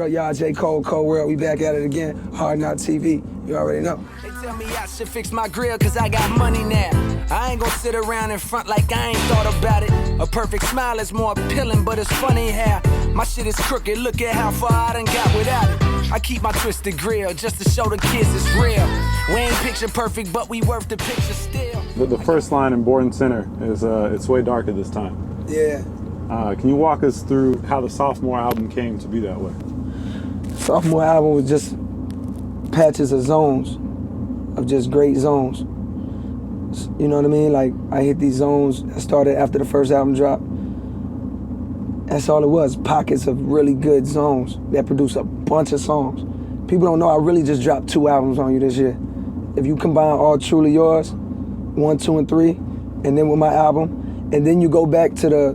up, y'all? J. Cole, Cold World. We back at it again. hardknocktv. You already know. They tell me I should fix my grill cause I got money now. I ain't gonna sit around in front like I ain't thought about it. A perfect smile is more appealing, but it's funny how my shit is crooked. Look at how far I done got without it. I keep my twisted grill just to show the kids it's real. We ain't picture perfect, but we worth the picture still. The first line in Born Center is it's way dark at this time. Yeah. Can you walk us through how the sophomore album came to be that way? Sophomore album was just patches of zones, of just great zones. You know what I mean? Like, I hit these zones that started after the first album dropped. That's all it was, pockets of really good zones that produce a bunch of songs. People don't know I really just dropped 2 albums on you this year. If you combine All Truly Yours, 1, 2, and 3, and then with my album, and then you go back to the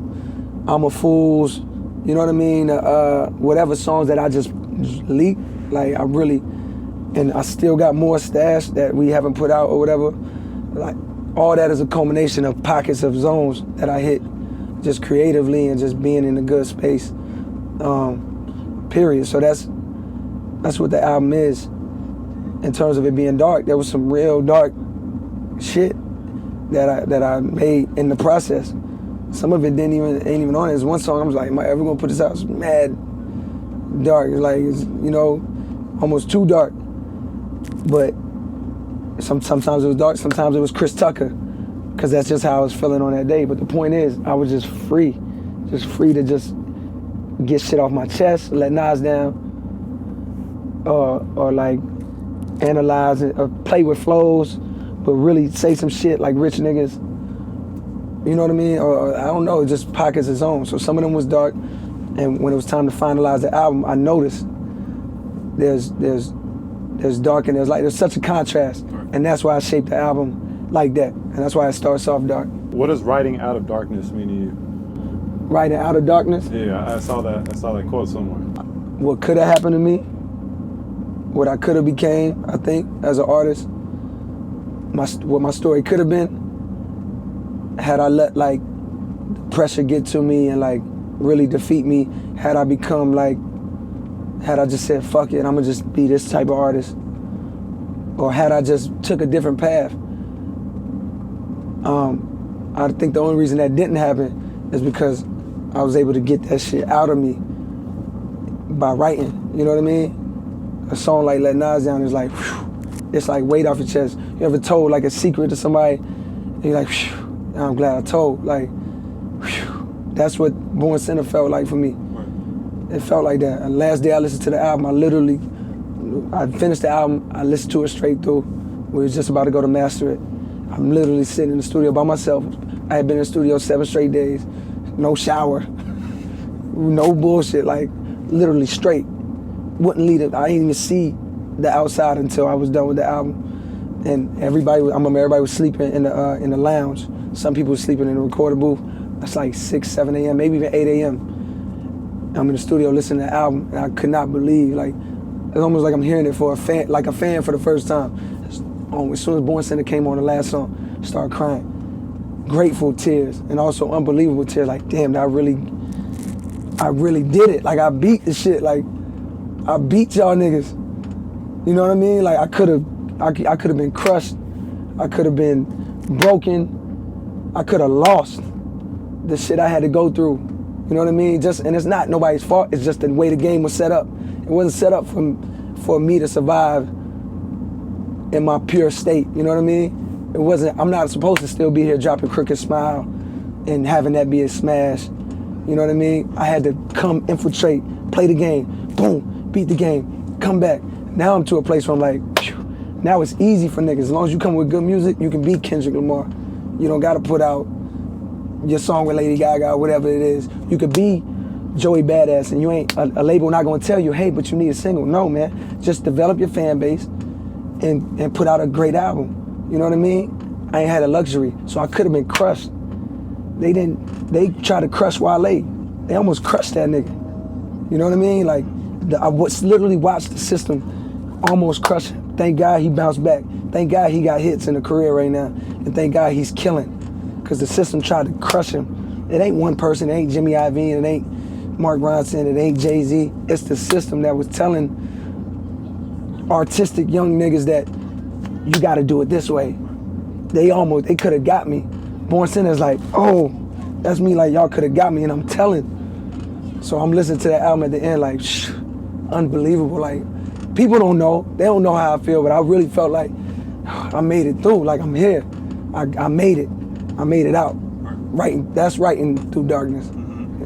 I'm a Fool's, you know what I mean? Whatever songs that I just leaked, like I really, and I still got more stash that we haven't put out or whatever. Like, all that is a culmination of pockets of zones that I hit just creatively and just being in a good space, period. So that's what the album is. In terms of it being dark, there was some real dark shit that I made in the process. Some of it ain't even on it. There's one song I was like, am I ever gonna put this out? It's mad dark. It's like, it's, you know, almost too dark. But sometimes it was dark, sometimes it was Chris Tucker, because that's just how I was feeling on that day. But the point is, I was just free to just get shit off my chest, let Nas down, or like analyze it, or play with flows, but really say some shit like rich niggas. You know what I mean? Or I don't know, just pockets of zones. So some of them was dark, and when it was time to finalize the album, I noticed there's dark and there's such a contrast, and that's why I shaped the album like that, and that's why it starts off dark. What does writing out of darkness mean to you? Writing out of darkness? Yeah, I saw that quote somewhere. What could have happened to me, what I could have became, I think, as an artist, what my story could have been, had I let like the pressure get to me and like really defeat me, had I just said, fuck it, I'm gonna just be this type of artist, or had I just took a different path. I think the only reason that didn't happen is because I was able to get that shit out of me by writing, you know what I mean? A song like Let Nas Down is like, whew, it's like weight off your chest. You ever told like a secret to somebody, and you're like, whew, I'm glad I told, like, whew. That's what Born Center felt like for me. It felt like that. And last day I listened to the album, I finished the album, I listened to it straight through. We was just about to go to master it. I'm literally sitting in the studio by myself. I had been in the studio 7 straight days, no shower, no bullshit, like literally straight. Wouldn't leave it, I didn't even see the outside until I was done with the album. And I remember everybody was sleeping in the lounge. Some people were sleeping in the recording booth. That's like 6, 7 a.m., maybe even 8 a.m. I'm in the studio listening to the album, and I could not believe, like, it's almost like I'm hearing it for a fan for the first time. As soon as Born Center came on, the last song, I started crying. Grateful tears, and also unbelievable tears, like, damn, I really did it. Like, I beat the shit, like, I beat y'all niggas. You know what I mean? Like, I could have been crushed. I could have been broken. I could have lost the shit I had to go through. You know what I mean? And it's not nobody's fault. It's just the way the game was set up. It wasn't set up for me to survive in my pure state. You know what I mean? It wasn't. I'm not supposed to still be here dropping Crooked Smile and having that be a smash. You know what I mean? I had to come infiltrate, play the game, boom, beat the game, come back. Now I'm to a place where I'm like, phew, now it's easy for niggas. As long as you come with good music, you can beat Kendrick Lamar. You don't gotta put out your song with Lady Gaga, whatever it is. You could be Joey Badass, and you ain't a label not gonna tell you, hey, but you need a single. No, man, just develop your fan base and put out a great album. You know what I mean? I ain't had a luxury, so I could have been crushed. They tried to crush Wale. They almost crushed that nigga. You know what I mean? Like, I literally watched the system almost crush him. Thank God he bounced back. Thank God he got hits in the career right now, and thank God he's killing, because the system tried to crush him. It ain't one person, it ain't Jimmy Iovine, it ain't Mark Ronson, it ain't Jay-Z. It's the system that was telling artistic young niggas that you gotta do it this way. They could have got me. Born Sinner's like, oh, that's me, like y'all could have got me, and I'm telling. So I'm listening to that album at the end like, shh, unbelievable. Like, people don't know, they don't know how I feel, but I really felt like I made it through, like I'm here. I made it out. That's writing through darkness.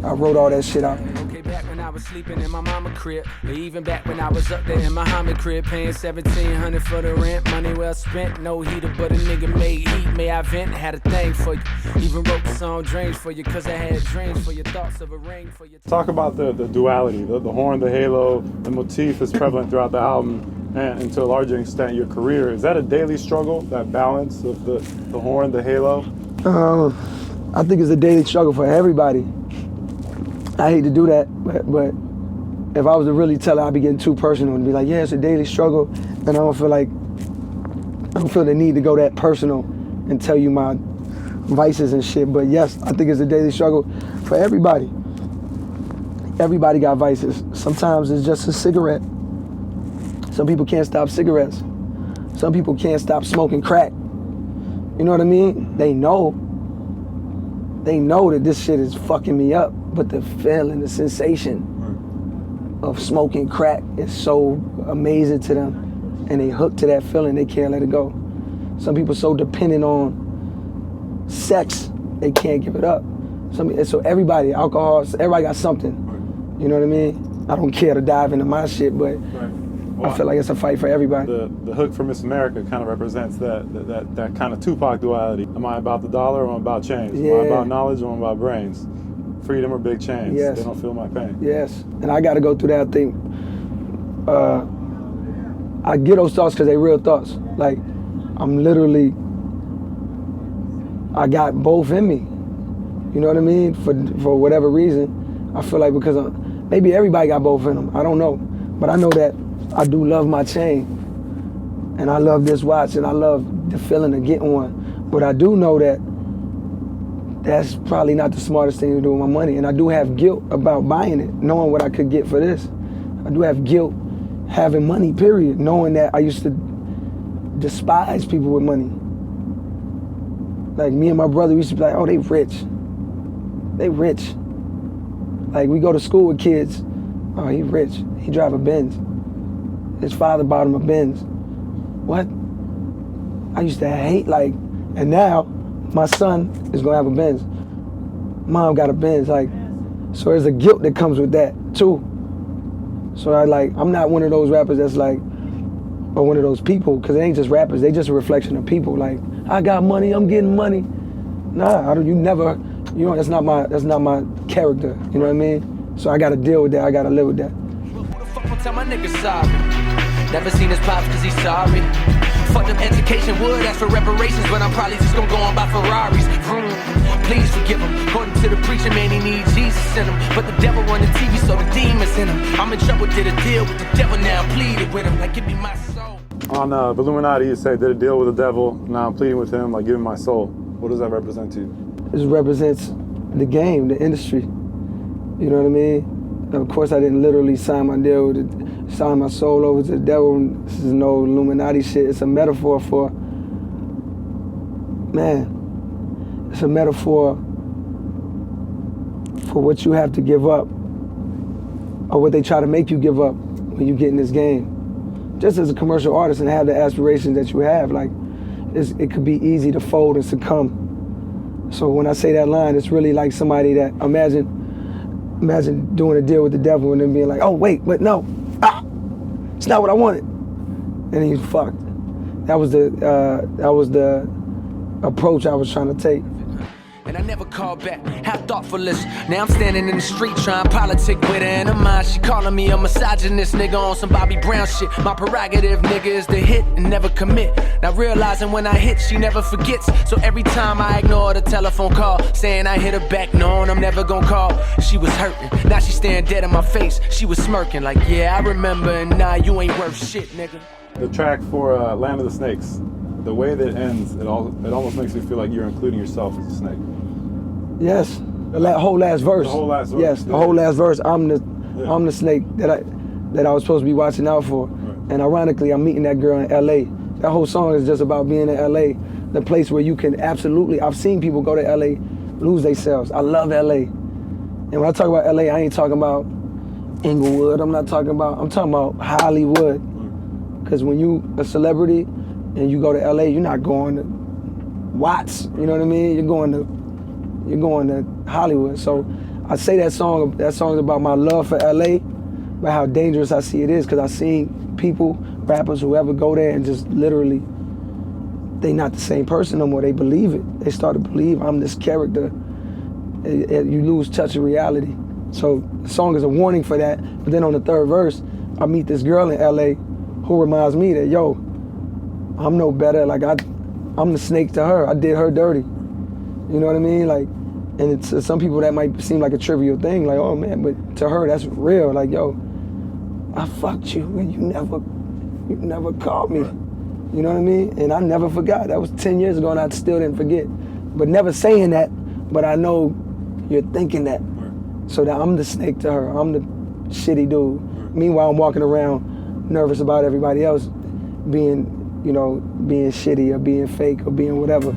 I wrote all that shit out. Okay, back when I was sleeping in my mama crib, or even back when I was up there in my Muhammad crib, paying $1,700 for the rent, money well spent, no heater, but a nigga made heat, may I vent, had a thing for you, even wrote the song Dreams for you, cause I had dreams for your thoughts of a ring for your... Talk about the duality, the horn, the halo, the motif is prevalent throughout the album, and to a larger extent your career. Is that a daily struggle, that balance of the horn, the halo? I think it's a daily struggle for everybody. I hate to do that, but if I was to really tell it, I'd be getting too personal and be like, yeah, it's a daily struggle, and I don't feel the need to go that personal and tell you my vices and shit. But yes, I think it's a daily struggle for everybody. Everybody got vices. Sometimes it's just a cigarette. Some people can't stop cigarettes. Some people can't stop smoking crack. You know what I mean? They know that this shit is fucking me up, but the feeling, the sensation of smoking crack is so amazing to them, and they hooked to that feeling, they can't let it go. Some people so dependent on sex, they can't give it up. So everybody, alcohol, everybody got something. You know what I mean? I don't care to dive into my shit, but I feel like it's a fight for everybody. The hook for Miss America kind of represents that kind of Tupac duality. Am I about the dollar or am I about change? Yeah. Am I about knowledge or am I about brains? Freedom or big chains? Yes. They don't feel my pain. Yes, and I got to go through that thing. I get those thoughts because they real thoughts. Like, I got both in me. You know what I mean? For whatever reason, I feel like because maybe everybody got both in them. I don't know, but I know that I do love my chain, and I love this watch, and I love the feeling of getting one. But I do know that that's probably not the smartest thing to do with my money, and I do have guilt about buying it, knowing what I could get for this. I do have guilt having money, period, knowing that I used to despise people with money. Like, me and my brother used to be like, oh, they rich. They rich. Like, we go to school with kids. Oh, he rich. He drive a Benz. His father bought him a Benz. What? I used to hate, like, and now my son is gonna have a Benz. Mom got a Benz, like, so there's a guilt that comes with that too. So I'm not one of those rappers that's like, or one of those people, because it ain't just rappers, they just a reflection of people. Like, I got money, I'm getting money. Nah, that's not my character, you know what I mean? So I gotta deal with that, I gotta live with that. Who the fuck will tell my nigga sorry? Never seen his pops cause he's sorry. Fuck them education would ask for reparations, but I'm probably just gonna go on by Ferraris. Please forgive him. According to the preacher, man, he needs Jesus in him. But the devil run the TV, so the demons in him. I'm in trouble, did a deal with the devil, now I'm pleading with him. Like, give me my soul. On Illuminati, you say, did a deal with the devil, now I'm pleading with him, like, give me my soul. What does that represent to you? It represents the game, the industry. You know what I mean? Of course, I didn't literally sign my soul over to the devil. This is no Illuminati shit. It's a metaphor for, it's a metaphor for what you have to give up, or what they try to make you give up when you get in this game. Just as a commercial artist and have the aspirations that you have, like, it could be easy to fold and succumb. So when I say that line, it's really like somebody that, imagine doing a deal with the devil and then being like, oh wait, but no, it's not what I wanted, and he's fucked. That was the approach I was trying to take. And I never called back, how thoughtful is. Now I'm standing in the street trying politic with her in her mind. She calling me a misogynist nigga on some Bobby Brown shit. My prerogative, nigga, is to hit and never commit. Now realizing when I hit, she never forgets. So every time I ignore the telephone call, saying I hit her back, knowing I'm never gonna call. She was hurting, now she staring dead in my face. She was smirking like, yeah, I remember, and nah, you ain't worth shit, nigga. The track for Land of the Snakes, the way that it ends, it almost makes me feel like you're including yourself as a snake. Yes, The whole last verse. The whole last verse. Yes, the whole last verse. I'm the snake that I was supposed to be watching out for. Right. And ironically, I'm meeting that girl in LA. That whole song is just about being in LA, the place where you can absolutely, I've seen people go to LA, lose themselves. I love LA. And when I talk about LA, I ain't talking about Inglewood. I'm talking about Hollywood. Because when you a celebrity and you go to LA, you're not going to Watts, you know what I mean? You're going to Hollywood. So I say that song's about my love for LA, but how dangerous I see it is, because I've seen people, rappers, whoever go there and just literally, they not the same person no more. They believe it. They start to believe I'm this character. You lose touch of reality. So the song is a warning for that. But then on the third verse, I meet this girl in LA who reminds me that, yo, I'm no better. Like I'm the snake to her. I did her dirty. You know what I mean? Like, and it's to some people that might seem like a trivial thing, like, oh man, but to her that's real. Like, yo, I fucked you and you never called me. You know what I mean? And I never forgot. That was 10 years ago and I still didn't forget. But never saying that, but I know you're thinking that. So that I'm the snake to her. I'm the shitty dude. Meanwhile, I'm walking around nervous about everybody else being shitty or being fake or being whatever.